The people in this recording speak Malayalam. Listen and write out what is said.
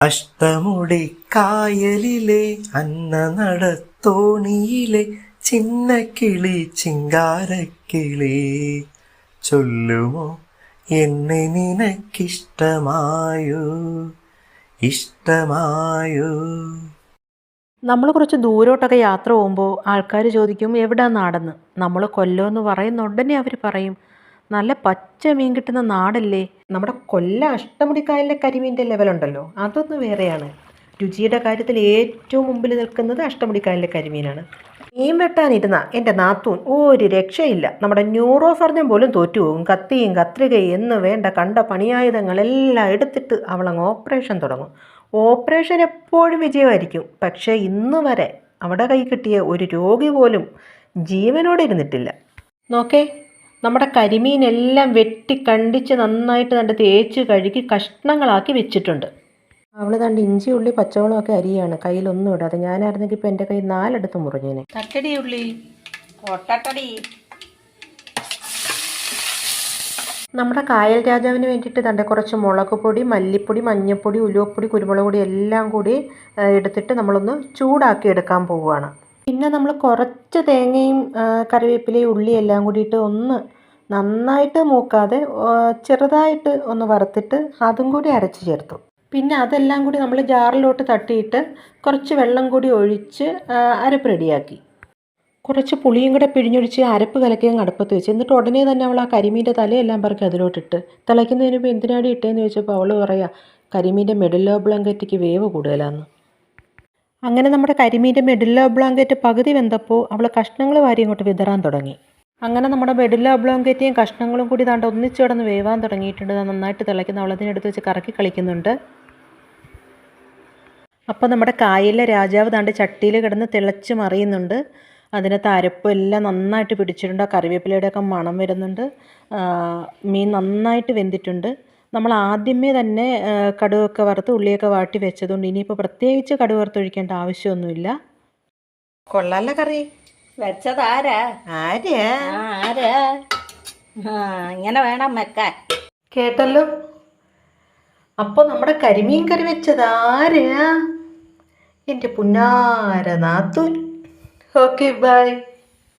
അഷ്ടമുടി കായലിലെ അന്ന നടത്തോണിയിലെ ചിന്ന കിളി ചിങ്കാരക്കിളി ചൊല്ലുമോ എന്നെ നിനക്കിഷ്ടമായോ ഇഷ്ടമായോ. നമ്മൾ കുറച്ച് ദൂരോട്ടൊക്കെ യാത്ര പോകുമ്പോൾ ആൾക്കാർ ചോദിക്കും എവിടാ നാടെന്ന്. നമ്മൾ കൊല്ലമെന്ന് പറയുന്ന ഉടനെ അവർ പറയും നല്ല പച്ച മീൻ കിട്ടുന്ന നാടല്ലേ. നമ്മുടെ കൊല്ലം അഷ്ടമുടിക്കായലിലെ കരിമീൻ്റെ ലെവലുണ്ടല്ലോ, അതൊന്ന് വേറെയാണ്. രുചിയുടെ കാര്യത്തിൽ ഏറ്റവും മുമ്പിൽ നിൽക്കുന്നത് അഷ്ടമുടിക്കായലിലെ കരിമീനാണ്. മീൻ വെട്ടാനിരുന്ന എൻ്റെ നാത്തൂൻ ഒരു രക്ഷയില്ല. നമ്മുടെ ന്യൂറോ സർജൻ പോലും തോറ്റുപോകും. കത്തിയും കത്രികയും എന്ന് വേണ്ട കണ്ട പണിയായുധങ്ങളെല്ലാം എടുത്തിട്ട് അവളങ്ങ് ഓപ്പറേഷൻ തുടങ്ങും. ഓപ്പറേഷൻ എപ്പോഴും വിജയമായിരിക്കും. പക്ഷേ ഇന്ന് വരെ അവിടെ കൈ കിട്ടിയ ഒരു രോഗി പോലും ജീവനോടെ ഇരുന്നിട്ടില്ല. നോക്കേ, നമ്മുടെ കരിമീനെല്ലാം വെട്ടി കണ്ടിച്ച് നന്നായിട്ട് കണ്ട് തേച്ച് കഴുകി കഷ്ണങ്ങളാക്കി വെച്ചിട്ടുണ്ട്. അവൾ കണ്ട് ഇഞ്ചി ഉള്ളി പച്ചമുളകൊക്കെ അരിയാണ്, കയ്യിലൊന്നും ഇടാതെ. ഞാനായിരുന്നെങ്കിൽ ഇപ്പോൾ എൻ്റെ കൈ 4 എടുത്ത് മുറിഞ്ഞേനെ. തട്ടടി ഉള്ളി ഒട്ടടി. നമ്മുടെ കായൽ രാജാവിന് വേണ്ടിയിട്ട് തൻ്റെ കുറച്ച് മുളക് പൊടി, മല്ലിപ്പൊടി, മഞ്ഞൾപ്പൊടി, ഉലുവപ്പൊടി, കുരുമുളക് പൊടി എല്ലാം കൂടി എടുത്തിട്ട് നമ്മളൊന്ന് ചൂടാക്കി എടുക്കാൻ പോവുകയാണ്. പിന്നെ നമ്മൾ കുറച്ച് തേങ്ങയും കറിവേപ്പിലയും ഉള്ളി എല്ലാം കൂടിയിട്ട് ഒന്ന് നന്നായിട്ട് മൂക്കാതെ ചെറുതായിട്ട് ഒന്ന് വറുത്തിട്ട് അതും കൂടി അരച്ച് ചേർത്തു. പിന്നെ അതെല്ലാം കൂടി നമ്മൾ ജാറിലോട്ട് തട്ടിയിട്ട് കുറച്ച് വെള്ളം കൂടി ഒഴിച്ച് അരപ്പ് റെഡിയാക്കി. കുറച്ച് പുളിയും കൂടെ പിഴിഞ്ഞൊഴിച്ച് അരപ്പ് കലക്കിയും അടുപ്പത്ത് വെച്ച്. എന്നിട്ട് ഉടനെ തന്നെ അവൾ ആ കരിമീൻ്റെ തലയെല്ലാം പറക്കി അതിലോട്ടിട്ട് തിളയ്ക്കുന്നതിന് മുമ്പ് എന്തിനാടി ഇട്ടേന്ന് ചോദിച്ചപ്പോൾ അവൾ പറയാം കരിമീൻ്റെ മെഡുല്ല ഒബ്ലോങ്കേറ്റയ്ക്ക് വേവ് കൂടുതലാണെന്ന്. അങ്ങനെ നമ്മുടെ കരിമീൻ്റെ മെഡുല്ല ഒബ്ലോങ്കേറ്റ് പകുതി വെന്തപ്പോൾ അവൾ കഷ്ണങ്ങൾ വാരി ഇങ്ങോട്ട് വിതറാൻ തുടങ്ങി. അങ്ങനെ നമ്മുടെ മെഡുല്ല ഒബ്ലോങ്കേറ്റയും കഷ്ണങ്ങളും കൂടി താണ്ട് ഒന്നിച്ച് കിടന്ന് വേവാൻ തുടങ്ങിയിട്ടുണ്ട്. നന്നായിട്ട് തിളയ്ക്കുന്ന അവളതിനെടുത്ത് വെച്ച് കറക്കി കളിക്കുന്നുണ്ട്. അപ്പോൾ നമ്മുടെ കായലിലെ രാജാവ് താണ്ട് ചട്ടിയിൽ കിടന്ന് തിളച്ച് മറിയുന്നുണ്ട്. അതിനകത്ത് അരപ്പും എല്ലാം നന്നായിട്ട് പിടിച്ചിട്ടുണ്ട്. ആ കറിവേപ്പിലയുടെയൊക്കെ മണം വരുന്നുണ്ട്. മീൻ നന്നായിട്ട് വെന്തിട്ടുണ്ട്. നമ്മൾ ആദ്യമേ തന്നെ കടുകൊക്കെ വറുത്ത് ഉള്ളിയൊക്കെ വാട്ടി വെച്ചതുകൊണ്ട് ഇനിയിപ്പോൾ പ്രത്യേകിച്ച് കടുക് വറുത്തൊഴിക്കേണ്ട ആവശ്യമൊന്നുമില്ല. കൊള്ളാല്ല കറി വെച്ചതാരാ? ആരാ? ഇങ്ങനെ വേണം വെക്കാൻ. കേട്ടല്ലോ. അപ്പോൾ നമ്മുടെ കരിമീൻ കറി വെച്ചത് ആരാ? എൻ്റെ പുന്നാര നാത്തൂൻ. Okay, by.